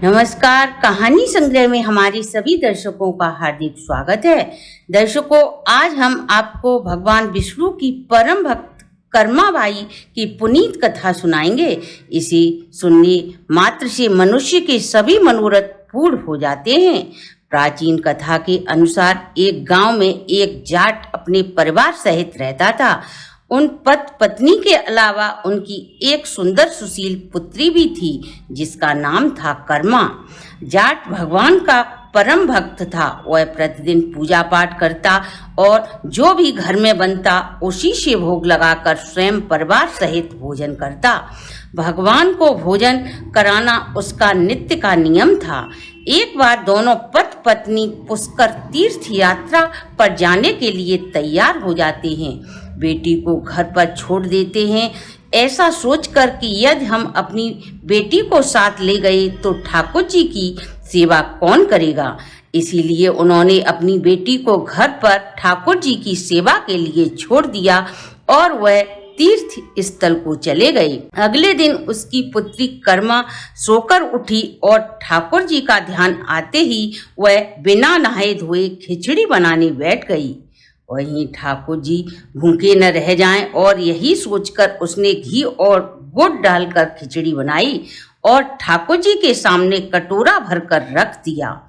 नमस्कार। कहानी संग्रह में हमारे सभी दर्शकों का हार्दिक स्वागत है। दर्शकों, आज हम आपको भगवान विष्णु की परम भक्त कर्माबाई की पुनीत कथा सुनाएंगे। इसे सुनने मात्र से मनुष्य के सभी मनोरथ पूर्ण हो जाते हैं। प्राचीन कथा के अनुसार एक गांव में एक जाट अपने परिवार सहित रहता था। उन पत्नी के अलावा उनकी एक सुंदर सुशील पुत्री भी थी जिसका नाम था कर्मा। जाट भगवान का परम भक्त था। वह प्रतिदिन पूजा पाठ करता और जो भी घर में बनता उसी से भोग लगाकर स्वयं परिवार सहित भोजन करता। भगवान को भोजन कराना उसका नित्य का नियम था। एक बार दोनों पत्नी पुष्कर तीर्थ यात्रा पर जाने के लिए तैयार हो जाते हैं। बेटी को घर पर छोड़ देते हैं, ऐसा सोचकर कि यदि हम अपनी बेटी को साथ ले गए तो ठाकुर जी की सेवा कौन करेगा। इसीलिए उन्होंने अपनी बेटी को घर पर ठाकुर जी की सेवा के लिए छोड़ दिया और वह तीर्थ स्थल को चले गए। अगले दिन उसकी पुत्री कर्मा सोकर उठी और ठाकुर जी का ध्यान आते ही वह बिना नहाए धोए खिचड़ी बनाने बैठ गई। वहीं ठाकुर जी भूखे न रह जाएं और यही सोचकर उसने घी और गुड़ डालकर खिचड़ी बनाई और ठाकुर जी के सामने कटोरा भरकर रख दिया।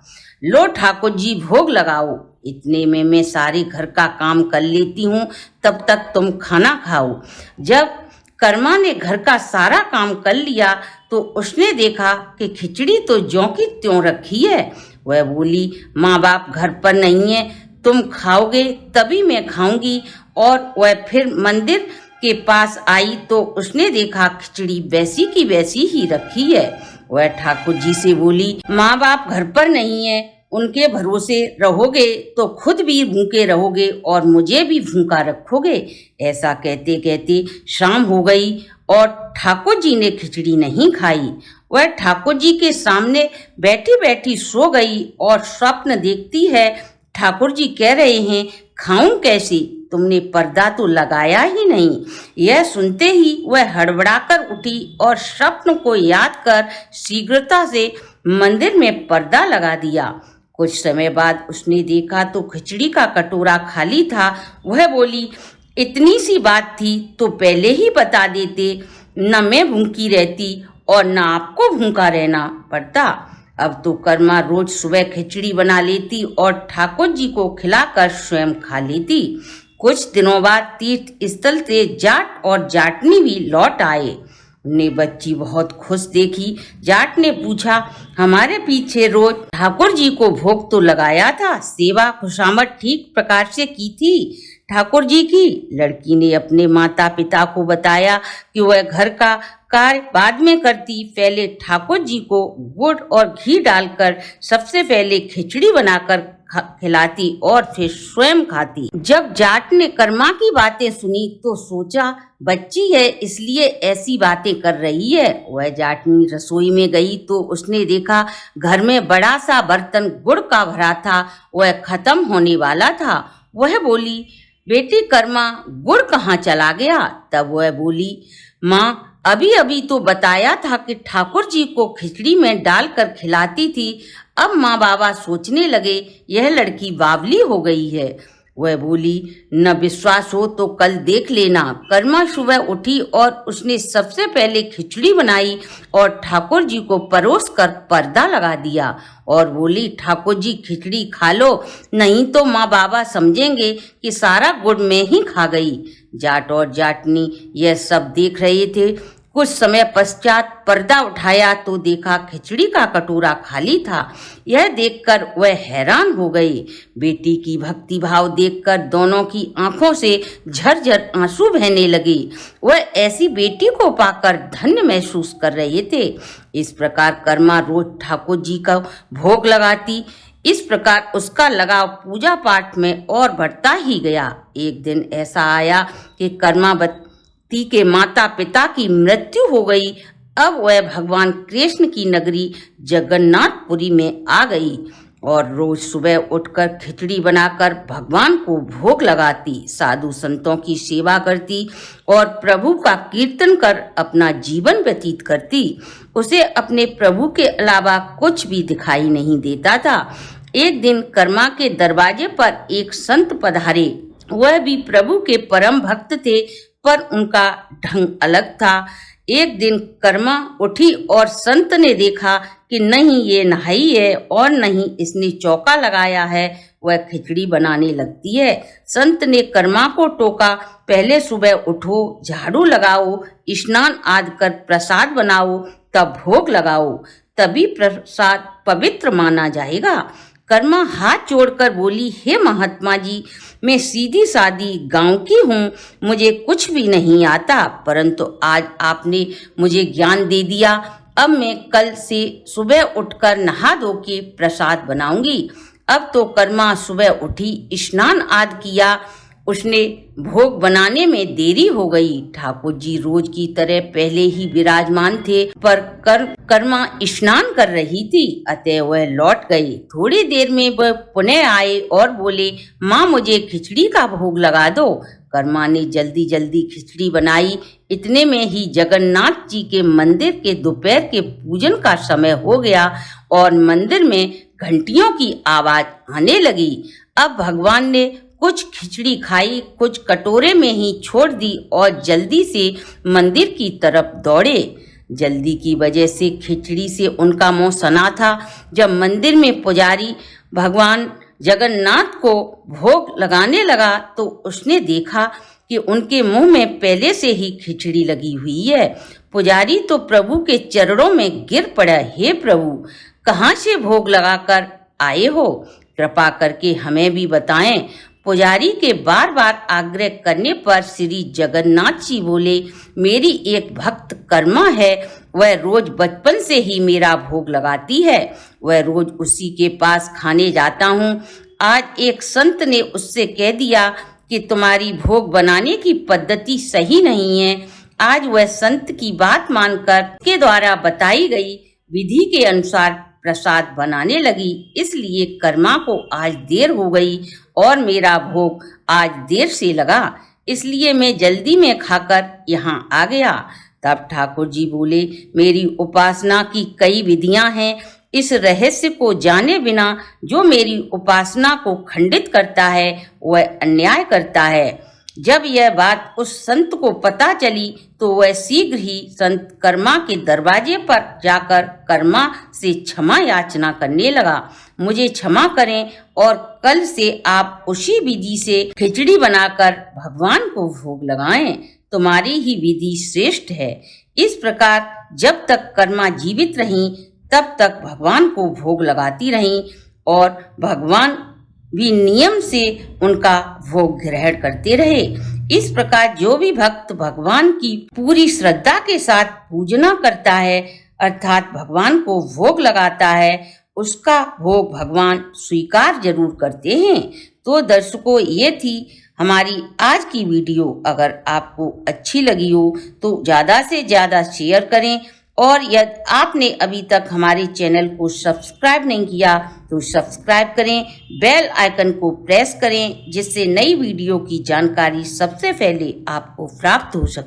लो ठाकुर जी, भोग लगाओ। इतने में मैं सारे घर का काम कर लेती हूँ, तब तक तुम खाना खाओ। जब कर्मा ने घर का सारा काम कर लिया तो उसने देखा कि खिचड़ी तो ज्यों की त्यों रखी है। वह बोली, माँ बाप घर पर नहीं है, तुम खाओगे तभी मैं खाऊंगी। और वह फिर मंदिर के पास आई तो उसने देखा खिचड़ी वैसी की वैसी ही रखी है। वह ठाकुर जी से बोली, माँ बाप घर पर नहीं है, उनके भरोसे रहोगे तो खुद भी भूखे रहोगे और मुझे भी भूखा रखोगे। ऐसा कहते कहते शाम हो गई और ठाकुर जी ने खिचड़ी नहीं खाई। वह ठाकुर जी के सामने बैठी बैठी सो गई और स्वप्न देखती है। ठाकुर जी कह रहे हैं, खाऊं कैसे, तुमने पर्दा तो लगाया ही नहीं। यह सुनते ही वह हड़बड़ाकर उठी और स्वप्न को याद कर शीघ्रता से मंदिर में पर्दा लगा दिया। कुछ समय बाद उसने देखा तो खिचड़ी का कटोरा खाली था। वह बोली, इतनी सी बात थी तो पहले ही बता देते, न मैं भूखी रहती और न आपको भूखा रहना पड़ता। अब तो कर्मा रोज सुबह खिचड़ी बना लेती और ठाकुर जी को खिलाकर स्वयं खा लेती। कुछ दिनों बाद तीर्थ स्थल से जाट और जाटनी भी लौट आए। ने बच्ची बहुत खुश देखी। जाट ने पूछा, हमारे पीछे रोज ठाकुर जी को भोग तो लगाया था, सेवा खुशामद ठीक प्रकार से की थी ठाकुर जी की। लड़की ने अपने माता पिता को बताया कि वह घर का कार्य बाद में करती, पहले ठाकुर जी को गुड़ और घी डालकर सबसे पहले खिचड़ी बनाकर खिलाती और फिर स्वयं खाती। जब जाट ने कर्मा की बातें सुनी तो सोचा, बच्ची है इसलिए ऐसी बातें कर रही है। वह जाटनी रसोई में गई तो उसने देखा घर में बड़ा सा बर्तन गुड़ का भरा था, वह खत्म होने वाला था। वह बोली, बेटी कर्मा, गुड़ कहाँ चला गया। तब वह बोली, माँ अभी अभी तो बताया था कि ठाकुर जी को खिचड़ी में डालकर खिलाती थी। अब माँ बाबा सोचने लगे यह लड़की बावली हो गई है। वह बोली, न विश्वास हो तो कल देख लेना। कर्मा सुबह उठी और उसने सबसे पहले खिचड़ी बनाई और ठाकुर जी को परोस कर पर्दा लगा दिया और बोली, ठाकुर जी खिचड़ी खा लो, नहीं तो माँ बाबा समझेंगे कि सारा गुड़ मैं ही खा गई। जाट और जाटनी यह सब देख रहे थे। कुछ समय पश्चात पर्दा उठाया तो देखा खिचड़ी का कटोरा खाली था। यह देखकर वह हैरान हो गए। बेटी की भक्ति भाव देखकर दोनों की आंखों से झरझर आंसू बहने लगे। वह ऐसी बेटी को पाकर धन्य महसूस कर रहे थे। इस प्रकार कर्मा रोज ठाकुर जी का भोग लगाती। इस प्रकार उसका लगाव पूजा पाठ में और बढ़ता ही गया। एक दिन ऐसा आया कि कर्मावती के माता पिता की मृत्यु हो गई। अब वह भगवान कृष्ण की नगरी जगन्नाथपुरी में आ गई। और रोज सुबह उठकर खिचड़ी बनाकर भगवान को भोग लगाती, साधु संतों की सेवा करती और प्रभु का कीर्तन कर अपना जीवन व्यतीत करती। उसे अपने प्रभु के अलावा कुछ भी दिखाई नहीं देता था। एक दिन कर्मा के दरवाजे पर एक संत पधारे। वह भी प्रभु के परम भक्त थे, पर उनका ढंग अलग था। एक दिन कर्मा उठी और संत ने देखा कि नहीं ये नहाई है और नहीं इसने चौका लगाया है, वह खिचड़ी बनाने लगती है। संत ने कर्मा को टोका, पहले सुबह उठो, झाड़ू लगाओ, स्नान आदि कर प्रसाद बनाओ, तब भोग लगाओ, तभी प्रसाद पवित्र माना जाएगा। कर्मा हाथ जोड़कर बोली, हे महात्मा जी, मैं सीधी सादी गांव की हूँ, मुझे कुछ भी नहीं आता, परंतु आज आपने मुझे ज्ञान दे दिया। अब मैं कल से सुबह उठकर नहा धो के प्रसाद बनाऊंगी। अब तो कर्मा सुबह उठी, स्नान आदि किया। उसने भोग बनाने में देरी हो गई। ठाकुर जी रोज की तरह पहले ही विराजमान थे, पर कर्मा स्नान कर रही थी, अतः वह लौट गई। थोड़ी देर में वह पुनः आए और बोले, माँ मुझे खिचड़ी का भोग लगा दो। कर्मा ने जल्दी जल्दी खिचड़ी बनाई। इतने में ही जगन्नाथ जी के मंदिर के दोपहर के पूजन का समय हो गया और मंदिर में घंटियों की आवाज आने लगी। अब भगवान ने कुछ खिचड़ी खाई, कुछ कटोरे में ही छोड़ दी और जल्दी से मंदिर की तरफ दौड़े। जल्दी की वजह से खिचड़ी से उनका मुंह सना था। जब मंदिर में पुजारी भगवान जगन्नाथ को भोग लगाने लगा तो उसने देखा कि उनके मुंह में पहले से ही खिचड़ी लगी हुई है। पुजारी तो प्रभु के चरणों में गिर पड़ा, हे प्रभु, कहाँ से भोग लगाकर आए हो, कृपा करके हमें भी बताएं। पुजारी के बार बार आग्रह करने पर श्री जगन्नाथ जी बोले, मेरी एक भक्त कर्मा है, वह रोज बचपन से ही मेरा भोग लगाती है, वह रोज उसी के पास खाने जाता हूँ। आज एक संत ने उससे कह दिया कि तुम्हारी भोग बनाने की पद्धति सही नहीं है। आज वह संत की बात मानकर के द्वारा बताई गई विधि के अनुसार प्रसाद बनाने लगी। इसलिए कर्मा को आज देर हो गई और मेरा भोग आज देर से लगा, इसलिए मैं जल्दी में खाकर यहाँ आ गया। तब ठाकुर जी बोले, मेरी उपासना की कई विधियां हैं, इस रहस्य को जाने बिना जो मेरी उपासना को खंडित करता है वह अन्याय करता है। जब यह बात उस संत को पता चली तो वह शीघ्र ही संत कर्मा के दरवाजे पर जाकर कर्मा से क्षमा याचना करने लगा। मुझे क्षमा करें और कल से आप उसी विधि से खिचड़ी बनाकर भगवान को भोग लगाएं, तुम्हारी ही विधि श्रेष्ठ है। इस प्रकार जब तक कर्मा जीवित रहीं तब तक भगवान को भोग लगाती रहीं और भगवान भी नियम से उनका भोग ग्रहण करते रहे। इस प्रकार जो भी भक्त भगवान की पूरी श्रद्धा के साथ पूजना करता है, अर्थात भगवान को भोग लगाता है, उसका भोग भगवान स्वीकार जरूर करते हैं। तो दर्शकों, ये थी हमारी आज की वीडियो। अगर आपको अच्छी लगी हो तो ज्यादा से ज्यादा शेयर करें और यदि आपने अभी तक हमारे चैनल को सब्सक्राइब नहीं किया तो सब्सक्राइब करें, बेल आइकन को प्रेस करें, जिससे नई वीडियो की जानकारी सबसे पहले आपको प्राप्त हो सके।